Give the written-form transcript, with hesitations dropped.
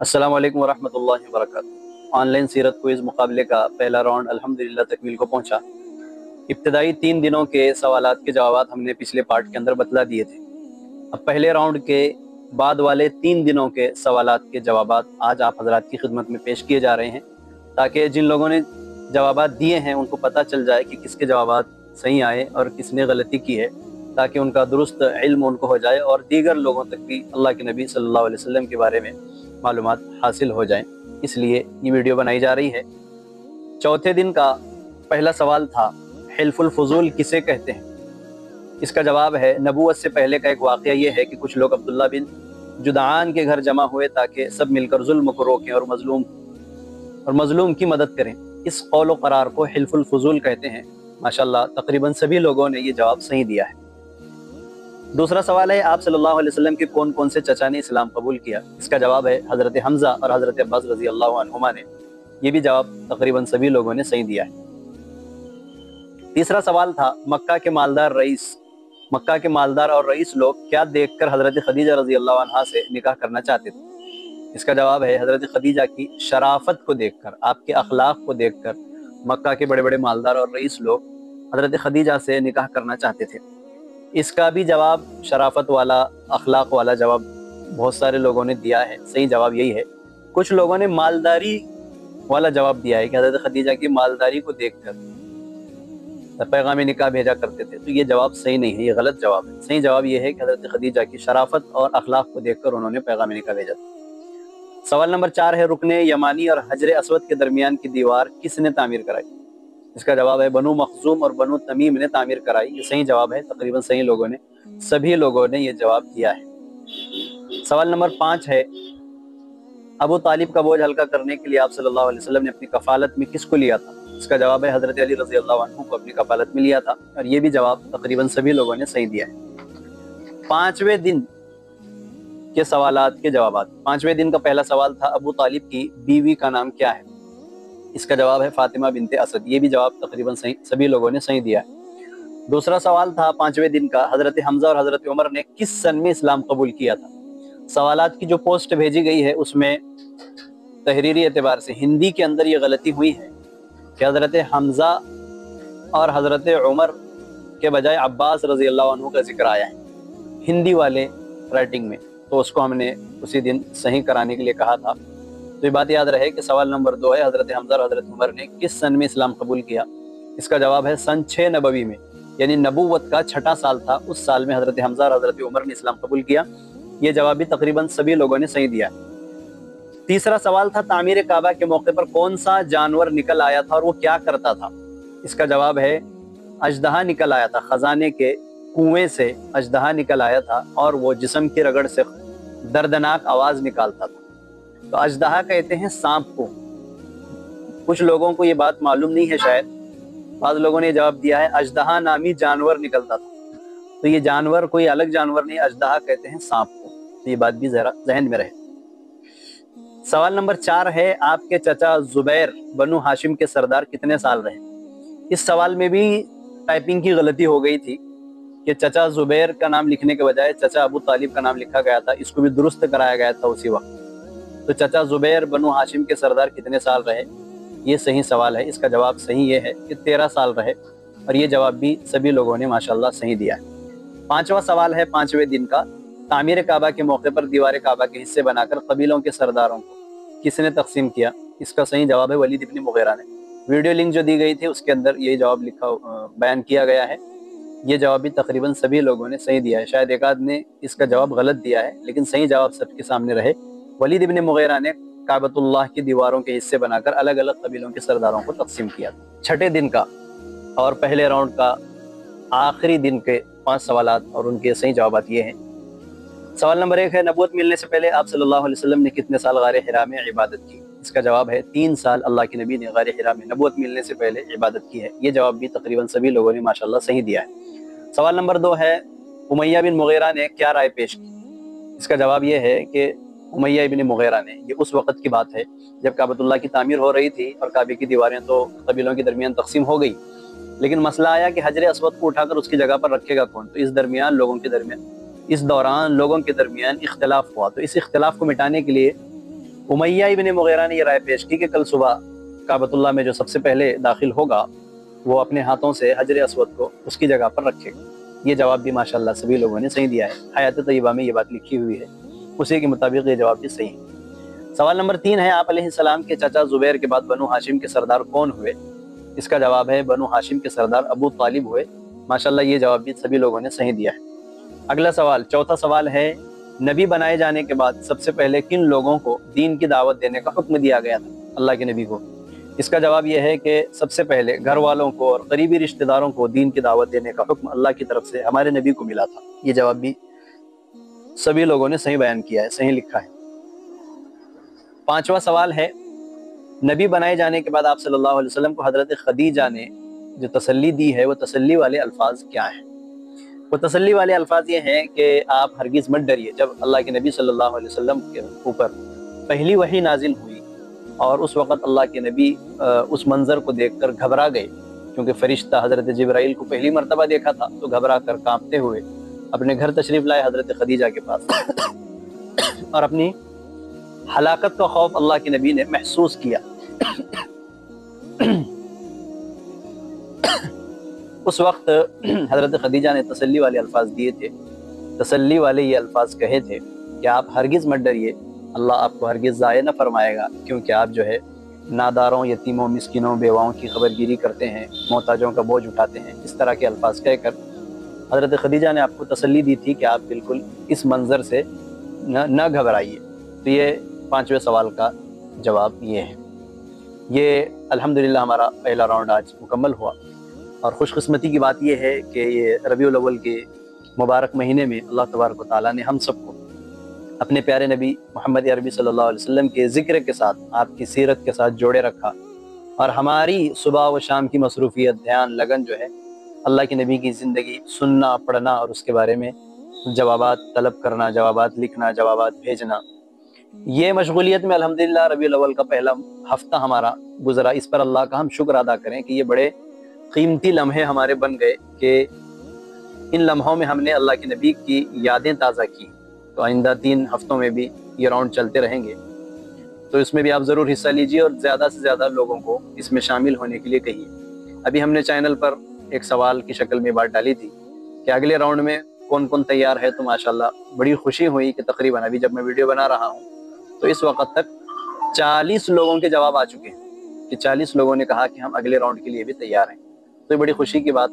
अस्सलाम वालेकुम वरहमतुल्लाहि वबरकातुहू। ऑनलाइन सीरत क्विज़ मुकाबले का पहला राउंड अल्हम्दुलिल्लाह तकमील को पहुंचा। इब्तदाई 3 दिनों के सवालात के जवाब हमने पिछले पार्ट के अंदर बतला दिए थे। अब पहले राउंड के बाद वाले 3 दिनों के सवालात के जवाबात आज आप हजरात की खिदमत में पेश किए जा रहे हैं, ताकि जिन लोगों ने जवाबात दिए हैं उनको पता चल जाए कि किसके जवाबात सही आए और किसने गलती की है, ताकि उनका दुरुस्त इल्म उनको हो जाए और दीगर लोगों तक भी अल्लाह के नबी सल्लल्लाहु अलैहि वसल्लम के बारे में मालूमात हासिल हो जाएं। इसलिए ये वीडियो बनाई जा रही है। चौथे दिन का पहला सवाल था, हिल्फुल फुजूल किसे कहते हैं? इसका जवाब है, नबूवत से पहले का एक वाक़या ये है कि कुछ लोग अब्दुल्ला बिन जुदान के घर जमा हुए ताकि सब मिलकर जुल्म को रोकें और मजलूम की मदद करें। इस कौल व करार को हिल्फुल फुजूल कहते हैं। माशाल्लाह तकरीबन सभी लोगों ने ये जवाब सही दिया है। दूसरा सवाल है, आप सल्लल्लाहु अलैहि वसल्लम के कौन कौन से चचा ने इस्लाम कबूल किया? इसका जवाब है हज़रत हमज़ा और हज़रत अब्बास रज़ी अल्लाहु अन्हुमा ने। ये भी जवाब तकरीबन सभी लोगों ने सही दिया है। तीसरा सवाल था, मक्का के मालदार और रईस लोग क्या देखकर हज़रत खदीजा रज़ी अल्लाहु अन्हा से निकाह करना चाहते थे? इसका जवाब है, हज़रत खदीजा की शराफत को देखकर, आपके अखलाक को देखकर मक्का के बड़े बड़े मालदार और रईस लोग हज़रत खदीजा से निकाह करना चाहते थे। इसका भी जवाब शराफत वाला, अखलाक वाला जवाब बहुत सारे लोगों ने दिया है। सही जवाब यही है। कुछ लोगों ने मालदारी वाला जवाब दिया है कि हज़रत खदीजा की मालदारी को देखकर पैगाम निकाह भेजा करते थे, तो ये जवाब सही नहीं है, ये गलत जवाब है। सही जवाब ये है कि हज़रत खदीजा की शराफत और अखलाक को देखकर उन्होंने पैगाम निकाह भेजा था। सवाल नंबर 4 है, रुकने यमानी और हजर असवद के दरमियान की दीवार किसने तामीर कराई? इसका जवाब है, बनु मखजूम और बनु तमीम ने तामीर कराई। ये सही जवाब है। तकरीबन सभी लोगों ने ये जवाब दिया है। सवाल नंबर 5 है, अबू तालिब का बोझ हल्का करने के लिए आप सल्लल्लाहु अलैहि वसल्लम ने अपनी कफालत में किसको लिया था? इसका जवाब है, हज़रत अली रज़ी अल्लाहु अन्हु को अपनी कफालत में लिया था। और ये भी जवाब तकरीबन सभी लोगों ने सही दिया है। 5वें दिन के सवालात के जवाबात। 5वें दिन का पहला सवाल था, अबू तालिब की बीवी का नाम क्या है? इसका जवाब है फातिमा बिनते असद। ये भी जवाब तकरीबन सभी लोगों ने सही दिया है। दूसरा सवाल था 5वें दिन का, हज़रत हमज़ा और हज़रत उमर ने किस सन में इस्लाम कबूल किया था? सवालात की जो पोस्ट भेजी गई है उसमें तहरीरी एतबार से हिंदी के अंदर ये गलती हुई है कि हज़रत हमज़ा और हज़रत उमर के बजाय अब्बास रज़ी अल्लाह अन्हु का जिक्र आया है हिंदी वाले राइटिंग में, तो उसको हमने उसी दिन सही कराने के लिए कहा था। तो ये बात याद रहे कि सवाल नंबर 2 है, हज़रत हमज़ा और हज़रत उमर ने किस सन में इस्लाम कबूल किया? इसका जवाब है सन 6 नबवी में, यानी नबूवत का 6ठा साल था, उस साल में हज़रत हमज़ा और हज़रत उमर ने इस्लाम कबूल किया। ये जवाब भी तकरीबन सभी लोगों ने सही दिया। तीसरा सवाल था, तामीर काबा के मौके पर कौन सा जानवर निकल आया था और वो क्या करता था? इसका जवाब है, अजदहा निकल आया था। खजाने के कुएं से अजदहा निकल आया था और वो जिस्म की रगड़ से दर्दनाक आवाज़ निकालता था। तो अजदहा कहते हैं सांप को। कुछ लोगों को ये बात मालूम नहीं है, शायद बाद लोगों ने जवाब दिया है अजदहा नामी जानवर निकलता था। तो ये जानवर कोई अलग जानवर नहीं, अजदहा कहते हैं सांप को। तो ये बात भी जरा जहन में रहे। सवाल नंबर 4 है, आपके चचा जुबैर बनु हाशिम के सरदार कितने साल रहे? इस सवाल में भी टाइपिंग की गलती हो गई थी कि चचा जुबैर का नाम लिखने के बजाय चचा अबू तालिब का नाम लिखा गया था। इसको भी दुरुस्त कराया गया था उसी वक्त। तो चचा जुबैर बनु हाशिम के सरदार कितने साल रहे, ये सही सवाल है। इसका जवाब सही ये है कि 13 साल रहे, और ये जवाब भी सभी लोगों ने माशाल्लाह सही दिया है। 5वां सवाल है, 5वें दिन का, तामीर काबा के मौके पर दीवार काबा के हिस्से बनाकर कबीलों के सरदारों को किसने तकसीम किया? इसका सही जवाब है वलीद इब्न मुगीरा ने। वीडियो लिंक जो दी गई थी उसके अंदर ये जवाब बयान किया गया है। ये जवाब भी तकरीबन सभी लोगों ने सही दिया है। शायद एक आध ने इसका जवाब गलत दिया है, लेकिन सही जवाब सबके सामने रहे। वलीद इब्न मुगीरा ने काबतुल्लाह की दीवारों के हिस्से बनाकर अलग अलग कबीलों के सरदारों को तकसीम किया। 6ठे दिन का और पहले राउंड का आखिरी दिन के 5 सवालात और उनके सही जवाबात ये हैं। सवाल नंबर 1 है, नबूवत मिलने से पहले आप सल्लल्लाहु अलैहि वसल्लम ने कितने साल गारे हिरा में इबादत की? इसका जवाब है 3 साल अल्लाह के नबी ने गारे हिरा में नबूवत मिलने से पहले इबादत की है। ये जवाब भी तकरीबन सभी लोगों ने माशाल्लाह सही दिया है। सवाल नंबर 2 है, उमैया बिन मुगीरा ने क्या राय पेश की? इसका जवाब ये है कि उमैया इब्न मुगीरा ने, ये उस वक़्त की बात है जब काबतुल्लाह की तामीर हो रही थी और काबे की दीवारें तो कबीलों के दरमियान तकसीम हो गई, लेकिन मसला आया कि हजर असवद को उठाकर उसकी जगह पर रखेगा कौन? तो इस दौरान लोगों के दरमियान इख्तलाफ हुआ। तो इस इख्तलाफ को मिटाने के लिए उमैया इब्न मुगीरा ने ये राय पेश की कि कल सुबह काबतुल्लाह में जो सबसे पहले दाखिल होगा वो अपने हाथों से हजर अस्वद को उसकी जगह पर रखेगा। ये जवाब भी माशाल्लाह सभी लोगों ने सही दिया है। हयात तय्यबा में ये बात लिखी हुई है, उसी के मुताबिक ये जवाब भी सही है। सवाल नंबर 3 है, आप अलैहिस्सलाम के चाचा जुबैर के बाद बनु हाशिम के सरदार कौन हुए? इसका जवाब है बनु हाशिम के सरदार अबू तालिब हुए। माशाल्लाह ये जवाब भी सभी लोगों ने सही दिया है। अगला सवाल, चौथा सवाल है, नबी बनाए जाने के बाद सबसे पहले किन लोगों को दीन की दावत देने का हुक्म दिया गया था अल्लाह के नबी को? इसका जवाब यह है कि सबसे पहले घर वालों को और करीबी रिश्तेदारों को दीन की दावत देने का हुक्म अल्लाह की तरफ से हमारे नबी को मिला था। ये जवाब भी सभी लोगों ने सही बयान किया है, सही लिखा है। पांचवा सवाल है, नबी बनाए जाने के बाद आप सल्लल्लाहु अलैहि वसल्लम को हजरत खदीजा ने जो तसल्ली दी है वो तसल्ली वाले अल्फाज क्या हैं? वो तसल्ली वाले अल्फाज ये हैं कि आप हरगिज़ मत डरिए। जब अल्लाह के नबी सल्लल्लाहु अलैहि वसल्लम के ऊपर पहली वही नाजिल हुई और उस वक़्त अल्लाह के नबी उस मंज़र को देखकर घबरा गए, क्योंकि फ़रिश्ता हज़रत जिब्राइल को पहली मरतबा देखा था, तो घबरा कर काँपते हुए अपने घर तशरीफ़ लाए हज़रत खदीजा के पास और अपनी हलाकत का खौफ अल्लाह के नबी ने महसूस किया। उस वक्त हज़रत खदीजा ने तसल्ली वाले अल्फाज दिए थे, तसल्ली वाले ये अल्फाज कहे थे कि आप हरगिज़ मत डरिए, अल्लाह आपको हरगिज़ ज़ाया न फरमाएगा, क्योंकि आप जो है नादारों, यतीमों, मिस्किनों, बेवाओं की खबरगिरी करते हैं, मोहताजों का बोझ उठाते हैं। इस तरह के अल्फाज कहकर हज़रत खदीजा ने आपको तसल्ली दी थी कि आप बिल्कुल इस मंज़र से न घबराइए। तो ये पांचवें सवाल का जवाब ये है। ये अल्हम्दुलिल्लाह हमारा पहला राउंड आज मुकम्मल हुआ और खुशकिस्मती की बात यह है कि ये रबीउल अव्वल के मुबारक महीने में अल्लाह तबारक व तआला ने हम सबको अपने प्यारे नबी मोहम्मद अरबी सल्लल्लाहु अलैहि वसल्लम के ज़िक्र के साथ, आपकी सीरत के साथ जोड़े रखा और हमारी सुबह व शाम की मसरूफ़ियत, ध्यान, लगन जो है अल्लाह के नबी की ज़िंदगी सुनना, पढ़ना और उसके बारे में जवाबात तलब करना, जवाबात लिखना, जवाबात भेजना, ये मशगूलियत में अल्हम्दुलिल्लाह रबीउल अव्वल का पहला हफ्ता हमारा गुजरा। इस पर अल्लाह का हम शुक्र अदा करें कि ये बड़े कीमती लम्हे हमारे बन गए कि इन लम्हों में हमने अल्लाह के नबी की यादें ताज़ा की। तो आइंदा 3 हफ्तों में भी ये राउंड चलते रहेंगे, तो इसमें भी आप ज़रूर हिस्सा लीजिए और ज़्यादा से ज़्यादा लोगों को इसमें शामिल होने के लिए कहिए। अभी हमने चैनल पर एक सवाल की शक्ल में बात डाली थी कि अगले राउंड में कौन कौन तैयार है, तो माशाल्लाह बड़ी खुशी हुई कि तकरीबन अभी जब मैं वीडियो बना रहा हूँ तो इस वक्त तक 40 लोगों के जवाब आ चुके हैं कि 40 लोगों ने कहा कि हम अगले राउंड के लिए भी तैयार हैं। तो ये बड़ी खुशी की बात